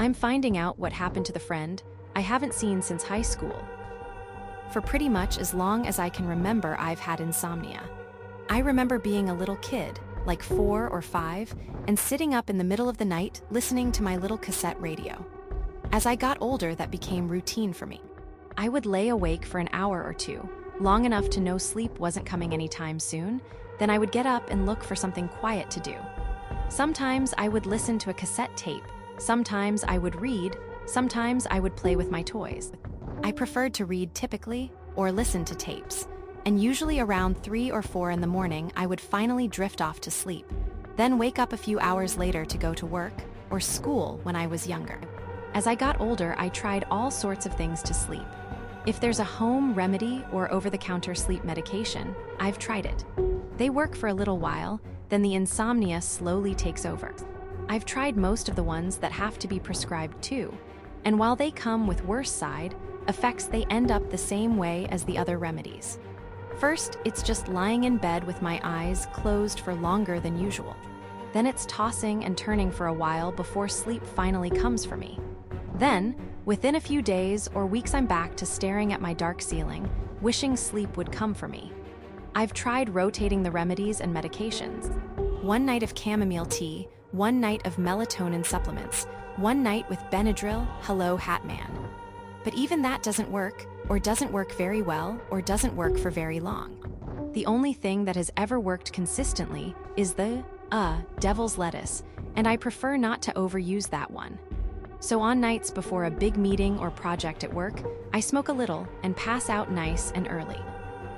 I'm finding out what happened to the friend I haven't seen since high school. For pretty much as long as I can remember, I've had insomnia. I remember being a little kid, like 4 or 5, and sitting up in the middle of the night listening to my little cassette radio. As I got older, that became routine for me. I would lay awake for an hour or two, long enough to know sleep wasn't coming anytime soon. Then I would get up and look for something quiet to do. Sometimes I would listen to a cassette tape, sometimes I would read, sometimes I would play with my toys. I preferred to read typically, or listen to tapes, and usually around 3 or 4 in the morning I would finally drift off to sleep, then wake up a few hours later to go to work or school when I was younger. As I got older, I tried all sorts of things to sleep. If there's a home remedy or over-the-counter sleep medication, I've tried it. They work for a little while, then the insomnia slowly takes over. I've tried most of the ones that have to be prescribed too, and while they come with worse side effects, they end up the same way as the other remedies. First, it's just lying in bed with my eyes closed for longer than usual. Then it's tossing and turning for a while before sleep finally comes for me. Then, within a few days or weeks, I'm back to staring at my dark ceiling, wishing sleep would come for me. I've tried rotating the remedies and medications. One night of chamomile tea, one night of melatonin supplements, one night with Benadryl, hello Hatman. But even that doesn't work, or doesn't work very well, or doesn't work for very long. The only thing that has ever worked consistently is the, devil's lettuce, and I prefer not to overuse that one. So on nights before a big meeting or project at work, I smoke a little and pass out nice and early.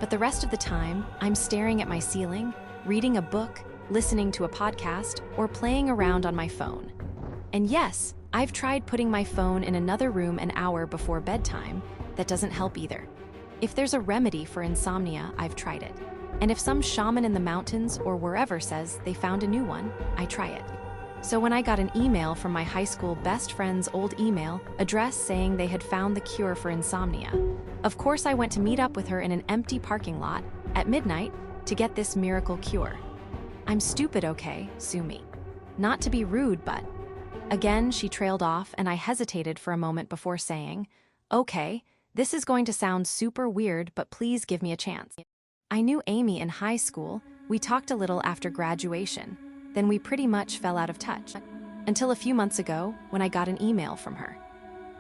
But the rest of the time, I'm staring at my ceiling, reading a book, listening to a podcast, or playing around on my phone. And yes, I've tried putting my phone in another room an hour before bedtime. That doesn't help either. If there's a remedy for insomnia, I've tried it. And if some shaman in the mountains or wherever says they found a new one, I try it. So when I got an email from my high school best friend's old email address saying they had found the cure for insomnia, of course I went to meet up with her in an empty parking lot at midnight to get this miracle cure. I'm stupid, okay, sue me. Not to be rude, but... Again, she trailed off and I hesitated for a moment before saying, okay, this is going to sound super weird, but please give me a chance. I knew Amy in high school. We talked a little after graduation. Then we pretty much fell out of touch. Until a few months ago, when I got an email from her.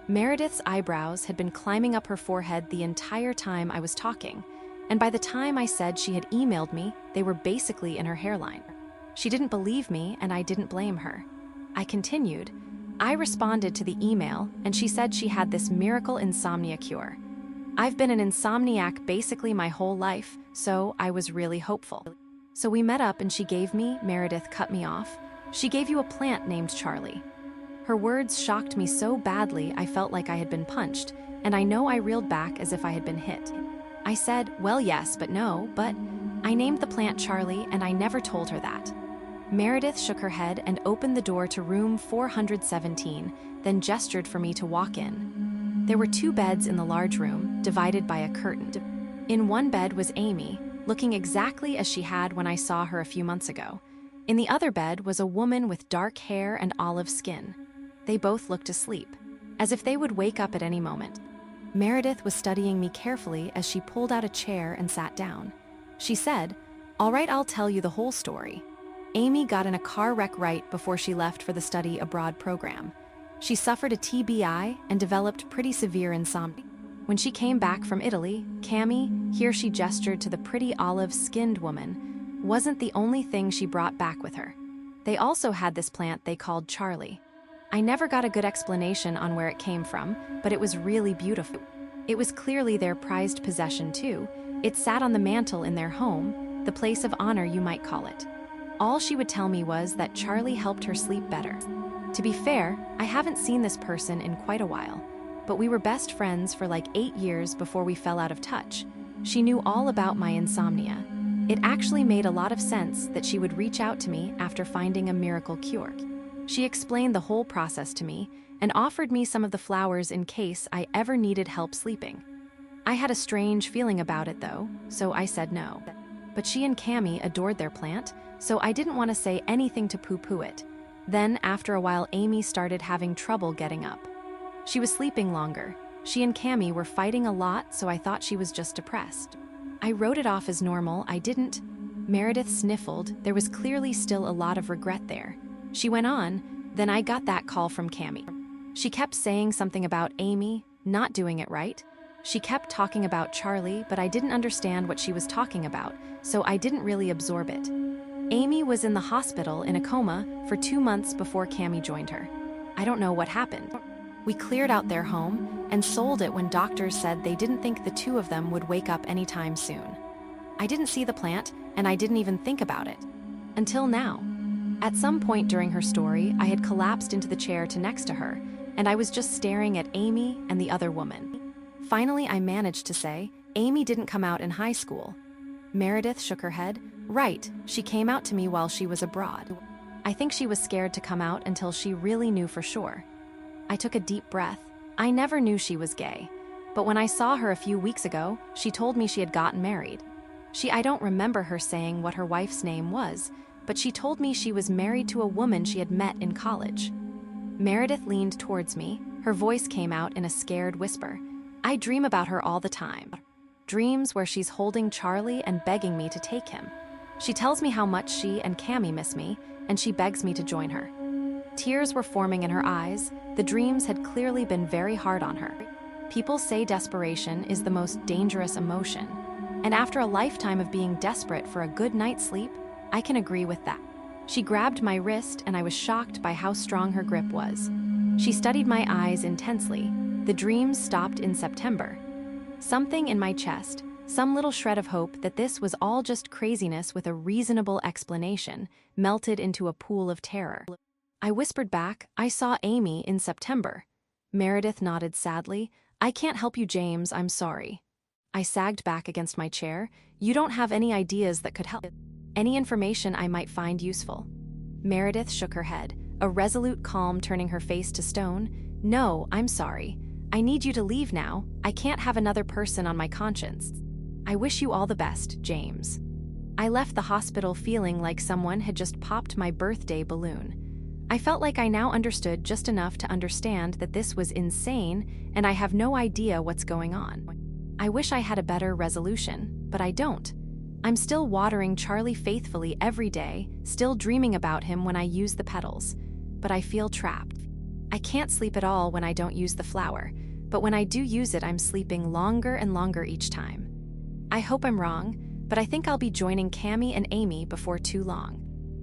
Meredith's eyebrows had been climbing up her forehead the entire time I was talking, and by the time I said she had emailed me, they were basically in her hairline. She didn't believe me, and I didn't blame her. I continued. I responded to the email, and she said she had this miracle insomnia cure. I've been an insomniac basically my whole life, so I was really hopeful. So we met up and she gave me, Meredith cut me off, she gave you a plant named Charlie. Her words shocked me so badly I felt like I had been punched, and I know I reeled back as if I had been hit. I said, well, yes, but no, but I named the plant Charlie and I never told her that. Meredith shook her head and opened the door to room 417, then gestured for me to walk in. There were 2 beds in the large room, divided by a curtain. In one bed was Amy, looking exactly as she had when I saw her a few months ago. In the other bed was a woman with dark hair and olive skin. They both looked asleep, as if they would wake up at any moment. Meredith was studying me carefully as she pulled out a chair and sat down. She said, all right, I'll tell you the whole story. Amy got in a car wreck right before she left for the study abroad program. She suffered a TBI and developed pretty severe insomnia. When she came back from Italy, Cammy, here she gestured to the pretty olive-skinned woman, wasn't the only thing she brought back with her. They also had this plant they called Charlie. I never got a good explanation on where it came from, but it was really beautiful. It was clearly their prized possession too. It sat on the mantle in their home, the place of honor you might call it. All she would tell me was that Charlie helped her sleep better. To be fair, I haven't seen this person in quite a while, but we were best friends for like 8 years before we fell out of touch. She knew all about my insomnia. It actually made a lot of sense that she would reach out to me after finding a miracle cure. She explained the whole process to me and offered me some of the flowers in case I ever needed help sleeping. I had a strange feeling about it though, so I said no. But she and Cammy adored their plant, so I didn't want to say anything to poo-poo it. Then, after a while, Amy started having trouble getting up. She was sleeping longer. She and Cammy were fighting a lot, so I thought she was just depressed. I wrote it off as normal. I didn't. Meredith sniffled. There was clearly still a lot of regret there. She went on, then I got that call from Cammy. She kept saying something about Amy not doing it right. She kept talking about Charlie, but I didn't understand what she was talking about, so I didn't really absorb it. Amy was in the hospital in a coma for 2 months before Cammy joined her. I don't know what happened. We cleared out their home and sold it when doctors said they didn't think the two of them would wake up anytime soon. I didn't see the plant, and I didn't even think about it. Until now. At some point during her story, I had collapsed into the chair next to her, and I was just staring at Amy and the other woman. Finally, I managed to say, Amy didn't come out in high school. Meredith shook her head. Right, she came out to me while she was abroad. I think she was scared to come out until she really knew for sure. I took a deep breath. I never knew she was gay. But when I saw her a few weeks ago, she told me she had gotten married. I don't remember her saying what her wife's name was, but she told me she was married to a woman she had met in college. Meredith leaned towards me. Her voice came out in a scared whisper. I dream about her all the time. Dreams where she's holding Charlie and begging me to take him. She tells me how much she and Cammy miss me, and she begs me to join her. Tears were forming in her eyes. The dreams had clearly been very hard on her. People say desperation is the most dangerous emotion, and after a lifetime of being desperate for a good night's sleep, I can agree with that. She grabbed my wrist, and I was shocked by how strong her grip was. She studied my eyes intensely. The dreams stopped in September. Something in my chest, some little shred of hope that this was all just craziness with a reasonable explanation, melted into a pool of terror. I whispered back, I saw Amy in September. Meredith nodded sadly. I can't help you, James, I'm sorry. I sagged back against my chair. You don't have any ideas that could help? Any information I might find useful? Meredith shook her head, a resolute calm turning her face to stone. No, I'm sorry. I need you to leave now. I can't have another person on my conscience. I wish you all the best, James. I left the hospital feeling like someone had just popped my birthday balloon. I felt like I now understood just enough to understand that this was insane and I have no idea what's going on. I wish I had a better resolution, but I don't. I'm still watering Charlie faithfully every day, still dreaming about him when I use the petals, but I feel trapped. I can't sleep at all when I don't use the flower, but when I do use it, I'm sleeping longer and longer each time. I hope I'm wrong, but I think I'll be joining Cammy and Amy before too long.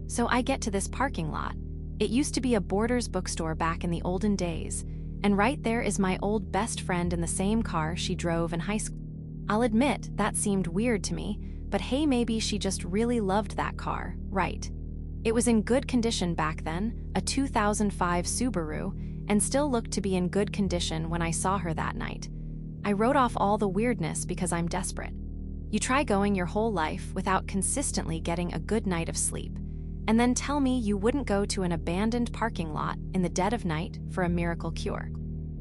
So I get to this parking lot. It used to be a Borders bookstore back in the olden days, and right there is my old best friend in the same car she drove in high school. I'll admit that seemed weird to me, but hey, maybe she just really loved that car, right? It was in good condition back then, a 2005 Subaru, and still looked to be in good condition when I saw her that night. I wrote off all the weirdness because I'm desperate. You try going your whole life without consistently getting a good night of sleep, and then tell me you wouldn't go to an abandoned parking lot in the dead of night for a miracle cure.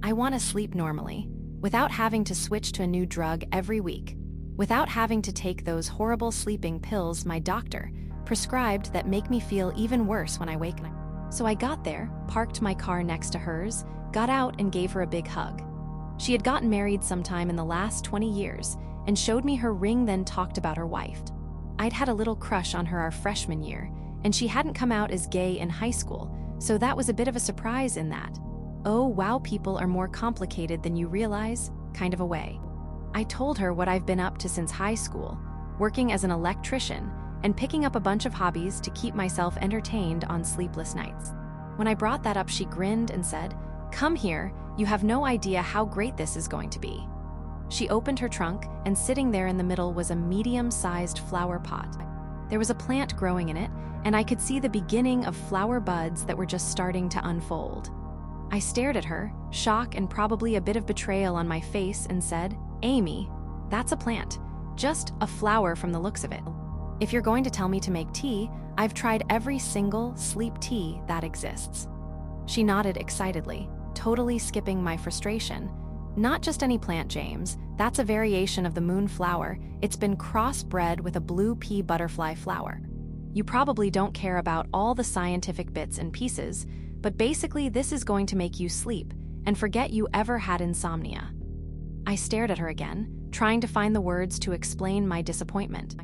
I want to sleep normally, without having to switch to a new drug every week, without having to take those horrible sleeping pills my doctor prescribed that make me feel even worse when I wake up. So I got there, parked my car next to hers, got out and gave her a big hug. She had gotten married sometime in the last 20 years and showed me her ring, then talked about her wife. I'd had a little crush on her our freshman year, and she hadn't come out as gay in high school, so that was a bit of a surprise in that. Oh wow, people are more complicated than you realize, kind of a way. I told her what I've been up to since high school, working as an electrician and picking up a bunch of hobbies to keep myself entertained on sleepless nights. When I brought that up, she grinned and said, "Come here, you have no idea how great this is going to be." She opened her trunk, and sitting there in the middle was a medium-sized flower pot. There was a plant growing in it, and I could see the beginning of flower buds that were just starting to unfold. I stared at her, shock and probably a bit of betrayal on my face, and said, "Amy, that's a plant, just a flower from the looks of it. If you're going to tell me to make tea, I've tried every single sleep tea that exists." She nodded excitedly, totally skipping my frustration. "Not just any plant, James. That's a variation of the moonflower. It's been crossbred with a blue pea butterfly flower." You probably don't care about all the scientific bits and pieces, but basically this is going to make you sleep and forget you ever had insomnia." I stared at her again, trying to find the words to explain my disappointment.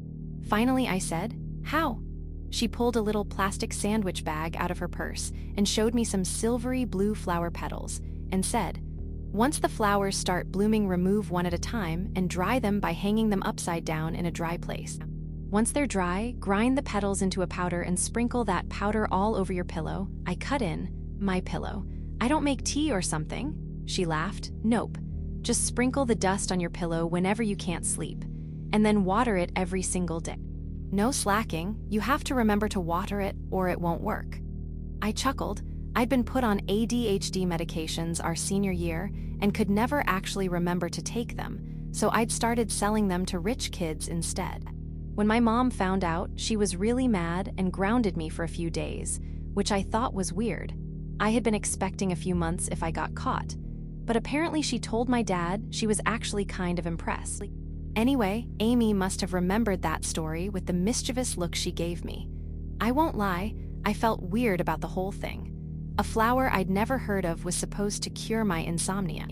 Finally, I said, "How?" She pulled a little plastic sandwich bag out of her purse and showed me some silvery blue flower petals and said, "Once the flowers start blooming, remove one at a time and dry them by hanging them upside down in a dry place. Once they're dry, grind the petals into a powder and sprinkle that powder all over your pillow." I cut in, "My pillow? I don't make tea or something?" She laughed. "Nope. Just sprinkle the dust on your pillow whenever you can't sleep, and then water it every single day. No slacking, you have to remember to water it or it won't work." I chuckled. I'd been put on ADHD medications our senior year and could never actually remember to take them, so I'd started selling them to rich kids instead. When my mom found out, she was really mad and grounded me for a few days, which I thought was weird. I had been expecting a few months if I got caught, but apparently she told my dad she was actually kind of impressed. Anyway, Amy must have remembered that story with the mischievous look she gave me. I won't lie, I felt weird about the whole thing. A flower I'd never heard of was supposed to cure my insomnia.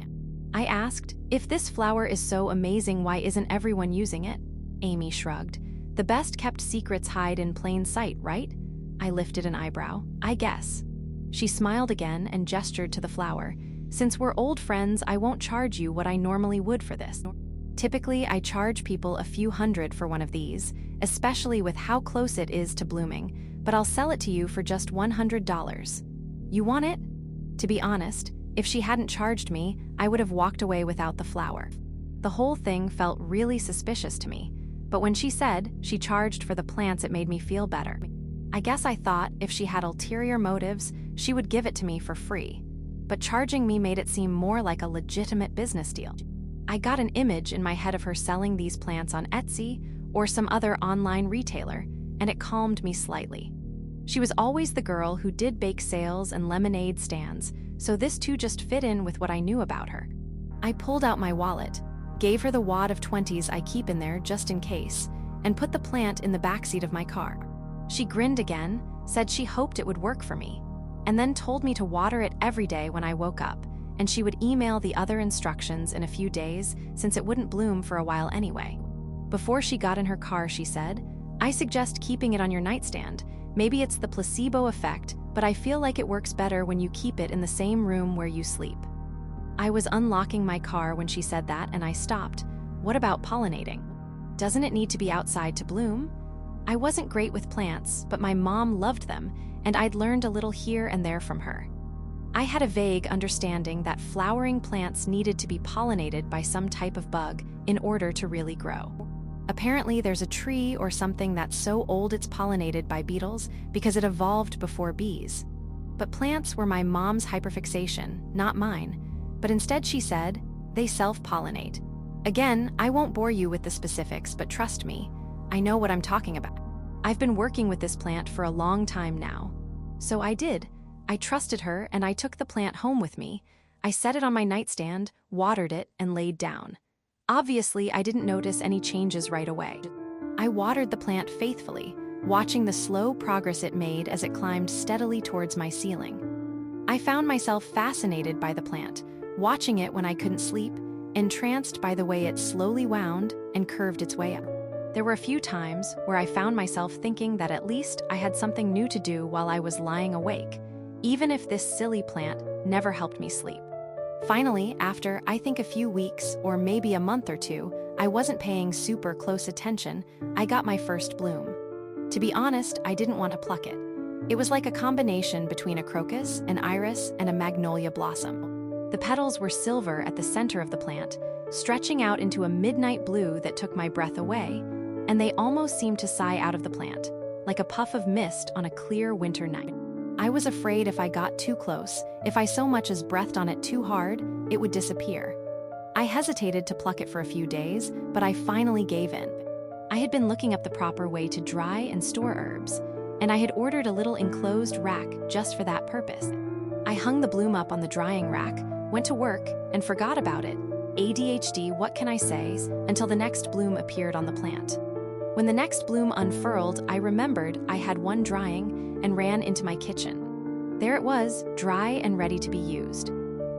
I asked, "If this flower is so amazing, why isn't everyone using it?" Amy shrugged. "The best-kept secrets hide in plain sight, right?" I lifted an eyebrow. "I guess." She smiled again and gestured to the flower. "Since we're old friends, I won't charge you what I normally would for this. Typically, I charge people a few hundred for one of these, especially with how close it is to blooming, but I'll sell it to you for just $100. You want it?" To be honest, if she hadn't charged me, I would have walked away without the flower. The whole thing felt really suspicious to me, but when she said she charged for the plants, it made me feel better. I guess I thought if she had ulterior motives, she would give it to me for free, but charging me made it seem more like a legitimate business deal. I got an image in my head of her selling these plants on Etsy or some other online retailer, and it calmed me slightly. She was always the girl who did bake sales and lemonade stands, so this too just fit in with what I knew about her. I pulled out my wallet, gave her the wad of 20s I keep in there just in case, and put the plant in the backseat of my car. She grinned again, said she hoped it would work for me, and then told me to water it every day when I woke up, and she would email the other instructions in a few days since it wouldn't bloom for a while anyway. Before she got in her car, she said, "I suggest keeping it on your nightstand. Maybe it's the placebo effect, but I feel like it works better when you keep it in the same room where you sleep." I was unlocking my car when she said that, and I stopped. "What about pollinating? Doesn't it need to be outside to bloom?" I wasn't great with plants, but my mom loved them, and I'd learned a little here and there from her. I had a vague understanding that flowering plants needed to be pollinated by some type of bug in order to really grow. Apparently, there's a tree or something that's so old it's pollinated by beetles because it evolved before bees. But plants were my mom's hyperfixation, not mine. But instead she said, they self-pollinate. Again, I won't bore you with the specifics, but trust me, I know what I'm talking about. I've been working with this plant for a long time now. So I did. I trusted her and I took the plant home with me. I set it on my nightstand, watered it, and laid down. Obviously, I didn't notice any changes right away. I watered the plant faithfully, watching the slow progress it made as it climbed steadily towards my ceiling. I found myself fascinated by the plant, watching it when I couldn't sleep, entranced by the way it slowly wound and curved its way up. There were a few times where I found myself thinking that at least I had something new to do while I was lying awake, even if this silly plant never helped me sleep. Finally, after I think a few weeks or maybe a month or two, I wasn't paying super close attention, I got my first bloom. To be honest, I didn't want to pluck it. It was like a combination between a crocus, an iris, and a magnolia blossom. The petals were silver at the center of the plant, stretching out into a midnight blue that took my breath away, and they almost seemed to sigh out of the plant, like a puff of mist on a clear winter night. I was afraid if I got too close, if I so much as breathed on it too hard, it would disappear. I hesitated to pluck it for a few days, but I finally gave in. I had been looking up the proper way to dry and store herbs, and I had ordered a little enclosed rack just for that purpose. I hung the bloom up on the drying rack, went to work, and forgot about it. ADHD, what can I say, until the next bloom appeared on the plant. When the next bloom unfurled, I remembered I had one drying and ran into my kitchen. There it was, dry and ready to be used.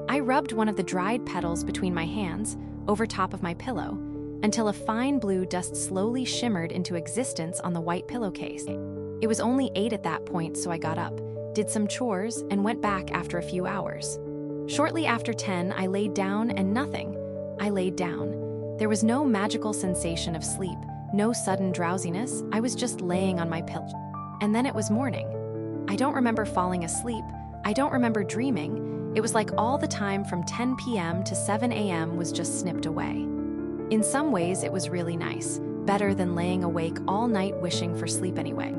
I rubbed one of the dried petals between my hands, over top of my pillow, until a fine blue dust slowly shimmered into existence on the white pillowcase. It was only 8 at that point, so I got up, did some chores, and went back after a few hours. Shortly after 10, I laid down and nothing. I laid down. There was no magical sensation of sleep, no sudden drowsiness. I was just laying on my pillow. And then it was morning. I don't remember falling asleep. I don't remember dreaming. It was like all the time from 10 p.m. to 7 a.m. was just snipped away. In some ways, it was really nice, better than laying awake all night wishing for sleep anyway.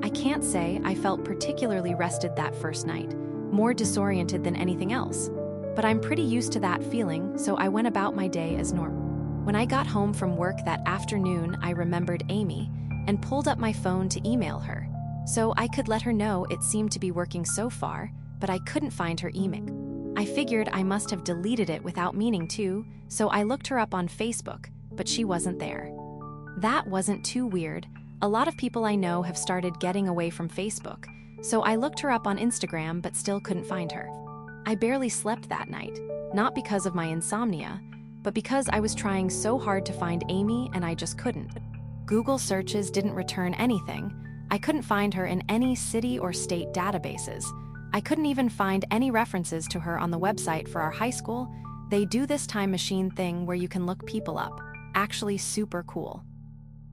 I can't say I felt particularly rested that first night, more disoriented than anything else. But I'm pretty used to that feeling, so I went about my day as normal. When I got home from work that afternoon, I remembered Amy and pulled up my phone to email her, so I could let her know it seemed to be working so far, but I couldn't find her email. I figured I must have deleted it without meaning to, so I looked her up on Facebook, but she wasn't there. That wasn't too weird. A lot of people I know have started getting away from Facebook, so I looked her up on Instagram but still couldn't find her. I barely slept that night, not because of my insomnia, but because I was trying so hard to find Amy and I just couldn't. Google searches didn't return anything. I couldn't find her in any city or state databases. I couldn't even find any references to her on the website for our high school. They do this time machine thing where you can look people up. Actually super cool.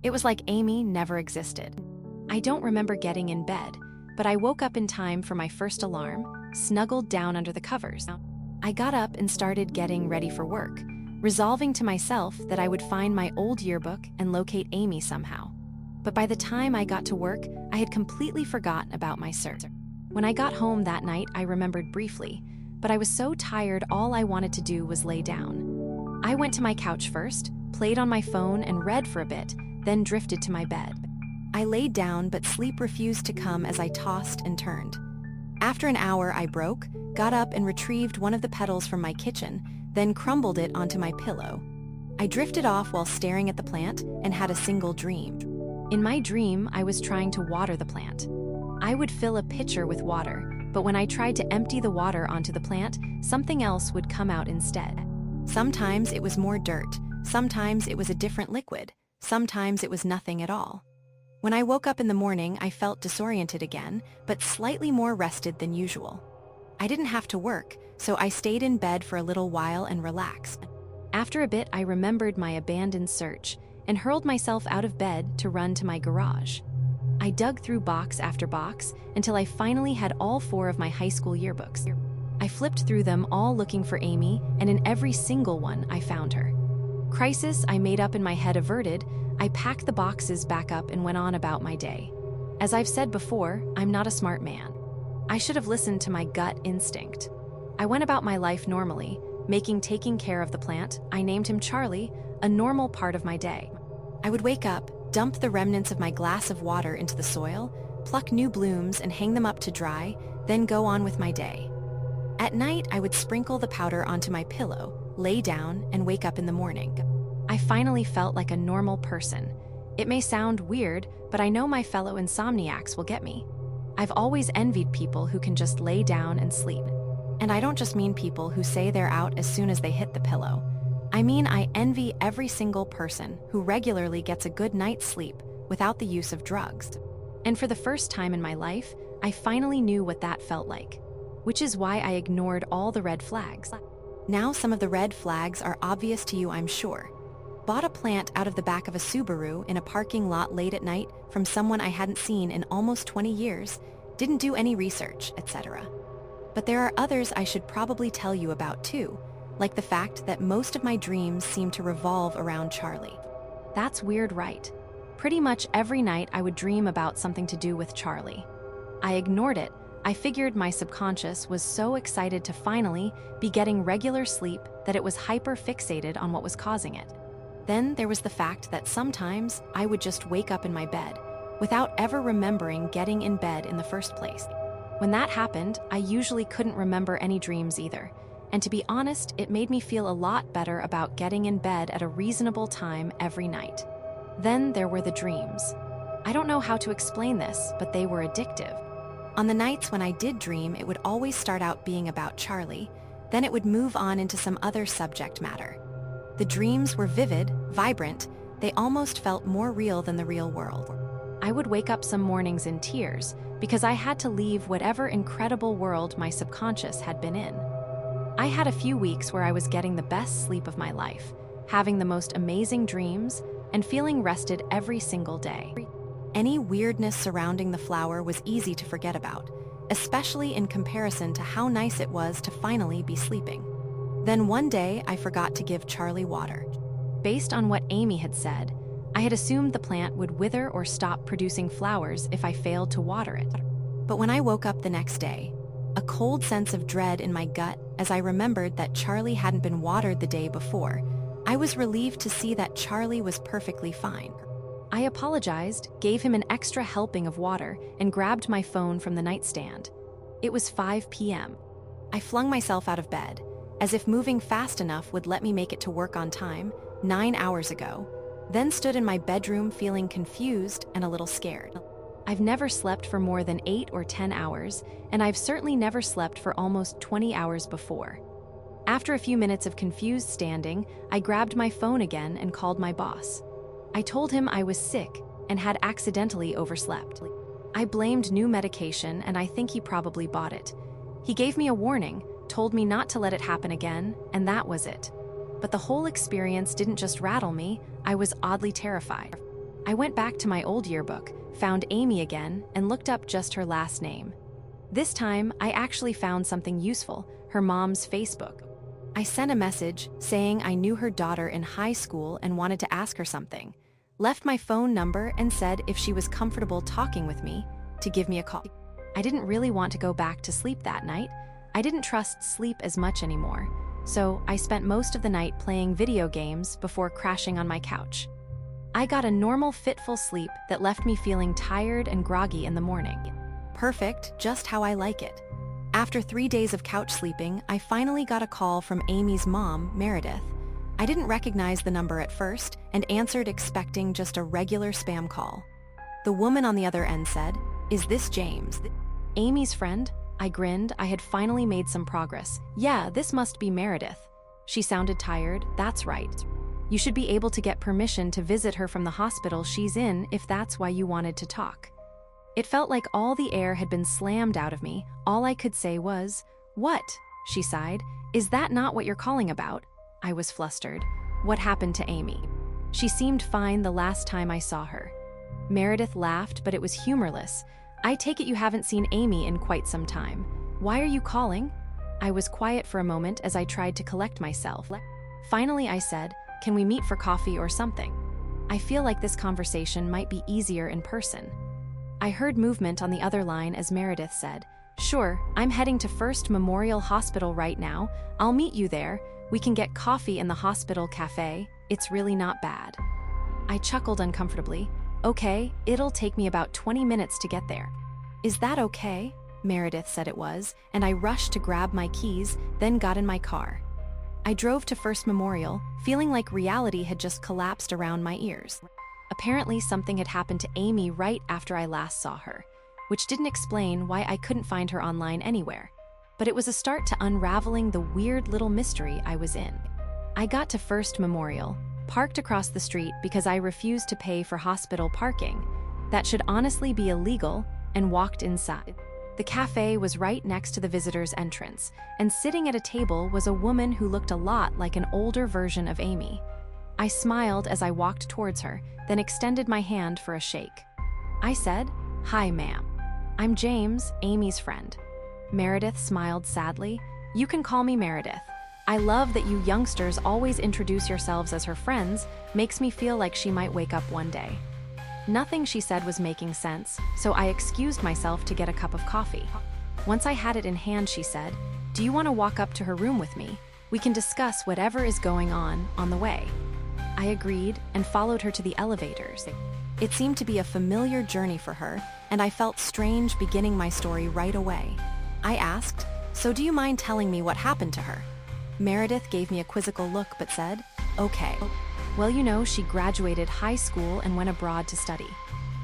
It was like Amy never existed. I don't remember getting in bed, but I woke up in time for my first alarm, snuggled down under the covers. I got up and started getting ready for work, resolving to myself that I would find my old yearbook and locate Amy somehow. But by the time I got to work, I had completely forgotten about my search. When I got home that night, I remembered briefly, but I was so tired all I wanted to do was lay down. I went to my couch first, played on my phone and read for a bit, then drifted to my bed. I laid down, but sleep refused to come as I tossed and turned. After an hour, I broke, got up and retrieved one of the petals from my kitchen, then crumbled it onto my pillow. I drifted off while staring at the plant and had a single dream. In my dream, I was trying to water the plant. I would fill a pitcher with water, but when I tried to empty the water onto the plant, something else would come out instead. Sometimes it was more dirt, sometimes it was a different liquid, sometimes it was nothing at all. When I woke up in the morning, I felt disoriented again, but slightly more rested than usual. I didn't have to work, so I stayed in bed for a little while and relaxed. After a bit, I remembered my abandoned search and hurled myself out of bed to run to my garage. I dug through box after box until I finally had all 4 of my high school yearbooks. I flipped through them all looking for Amy, and in every single one, I found her. Crisis I made up in my head averted, I packed the boxes back up and went on about my day. As I've said before, I'm not a smart man. I should have listened to my gut instinct. I went about my life normally, making taking care of the plant, I named him Charlie, a normal part of my day. I would wake up, dump the remnants of my glass of water into the soil, pluck new blooms and hang them up to dry, then go on with my day. At night, I would sprinkle the powder onto my pillow, lay down, and wake up in the morning. I finally felt like a normal person. It may sound weird, but I know my fellow insomniacs will get me. I've always envied people who can just lay down and sleep. And I don't just mean people who say they're out as soon as they hit the pillow. I mean I envy every single person who regularly gets a good night's sleep without the use of drugs. And for the first time in my life, I finally knew what that felt like, which is why I ignored all the red flags. Now some of the red flags are obvious to you, I'm sure. Bought a plant out of the back of a Subaru in a parking lot late at night from someone I hadn't seen in almost 20 years, didn't do any research, etc. But there are others I should probably tell you about too, like the fact that most of my dreams seem to revolve around Charlie. That's weird, right? Pretty much every night I would dream about something to do with Charlie. I ignored it. I figured my subconscious was so excited to finally be getting regular sleep that it was hyper-fixated on what was causing it. Then there was the fact that sometimes I would just wake up in my bed without ever remembering getting in bed in the first place. When that happened, I usually couldn't remember any dreams either. And to be honest, it made me feel a lot better about getting in bed at a reasonable time every night. Then there were the dreams. I don't know how to explain this, but they were addictive. On the nights when I did dream, it would always start out being about Charlie, then it would move on into some other subject matter. The dreams were vivid, vibrant, they almost felt more real than the real world. I would wake up some mornings in tears because I had to leave whatever incredible world my subconscious had been in. I had a few weeks where I was getting the best sleep of my life, having the most amazing dreams, and feeling rested every single day. Any weirdness surrounding the flower was easy to forget about, especially in comparison to how nice it was to finally be sleeping. Then one day, I forgot to give Charlie water. Based on what Amy had said, I had assumed the plant would wither or stop producing flowers if I failed to water it. But when I woke up the next day, a cold sense of dread in my gut as I remembered that Charlie hadn't been watered the day before, I was relieved to see that Charlie was perfectly fine. I apologized, gave him an extra helping of water, and grabbed my phone from the nightstand. It was 5 p.m. I flung myself out of bed, as if moving fast enough would let me make it to work on time, 9 hours ago, then stood in my bedroom feeling confused and a little scared. I've never slept for more than 8 or 10 hours, and I've certainly never slept for almost 20 hours before. After a few minutes of confused standing, I grabbed my phone again and called my boss. I told him I was sick and had accidentally overslept. I blamed new medication, and I think he probably bought it. He gave me a warning, told me not to let it happen again, and that was it. But the whole experience didn't just rattle me, I was oddly terrified. I went back to my old yearbook, found Amy again, and looked up just her last name. This time, I actually found something useful, her mom's Facebook. I sent a message saying I knew her daughter in high school and wanted to ask her something. Left my phone number and said if she was comfortable talking with me, to give me a call. I didn't really want to go back to sleep that night. I didn't trust sleep as much anymore, so I spent most of the night playing video games before crashing on my couch. I got a normal, fitful sleep that left me feeling tired and groggy in the morning. Perfect, just how I like it. After 3 days of couch sleeping, I finally got a call from Amy's mom, Meredith. I didn't recognize the number at first and answered expecting just a regular spam call. The woman on the other end said, "Is this James?" Amy's friend? I grinned. I had finally made some progress. Yeah, this must be Meredith. She sounded tired. That's right. You should be able to get permission to visit her from the hospital she's in if that's why you wanted to talk. It felt like all the air had been slammed out of me. All I could say was, "What?" She sighed. "Is that not what you're calling about?" I was flustered. What happened to Amy? She seemed fine the last time I saw her. Meredith laughed, but it was humorless. I take it you haven't seen Amy in quite some time. Why are you calling? I was quiet for a moment as I tried to collect myself. Finally, I said, "Can we meet for coffee or something? I feel like this conversation might be easier in person." I heard movement on the other line as Meredith said, "Sure, I'm heading to First Memorial Hospital right now. I'll meet you there. We can get coffee in the hospital cafe. It's really not bad." I chuckled uncomfortably. "Okay, it'll take me about 20 minutes to get there." "Is that okay?" Meredith said it was, and I rushed to grab my keys, then got in my car. I drove to First Memorial, feeling like reality had just collapsed around my ears. Apparently, something had happened to Amy right after I last saw her, which didn't explain why I couldn't find her online anywhere. But it was a start to unraveling the weird little mystery I was in. I got to First Memorial, parked across the street because I refused to pay for hospital parking. That should honestly be illegal, and walked inside. The cafe was right next to the visitor's entrance, and sitting at a table was a woman who looked a lot like an older version of Amy. I smiled as I walked towards her, then extended my hand for a shake. I said, "Hi, ma'am. I'm James, Amy's friend." Meredith smiled sadly. "You can call me Meredith. I love that you youngsters always introduce yourselves as her friends. Makes me feel like she might wake up one day." Nothing she said was making sense, so I excused myself to get a cup of coffee. Once I had it in hand, she said, "Do you want to walk up to her room with me? We can discuss whatever is going on the way." I agreed and followed her to the elevators. It seemed to be a familiar journey for her, and I felt strange beginning my story right away. I asked, "So do you mind telling me what happened to her?" Meredith gave me a quizzical look but said, "Okay." Well, she graduated high school and went abroad to study.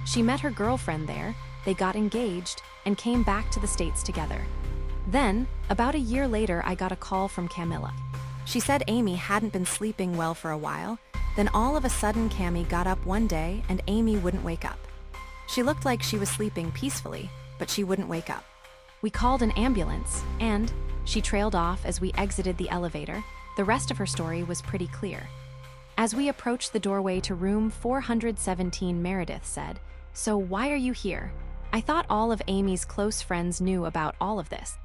She met her girlfriend there, they got engaged, and came back to the States together. Then, about a year later, I got a call from Camilla. She said Amy hadn't been sleeping well for a while. Then all of a sudden, Cammy got up one day and Amy wouldn't wake up. She looked like she was sleeping peacefully, but she wouldn't wake up. We called an ambulance, and she trailed off as we exited the elevator. The rest of her story was pretty clear. As we approached the doorway to room 417, Meredith said, "So why are you here? I thought all of Amy's close friends knew about all of this."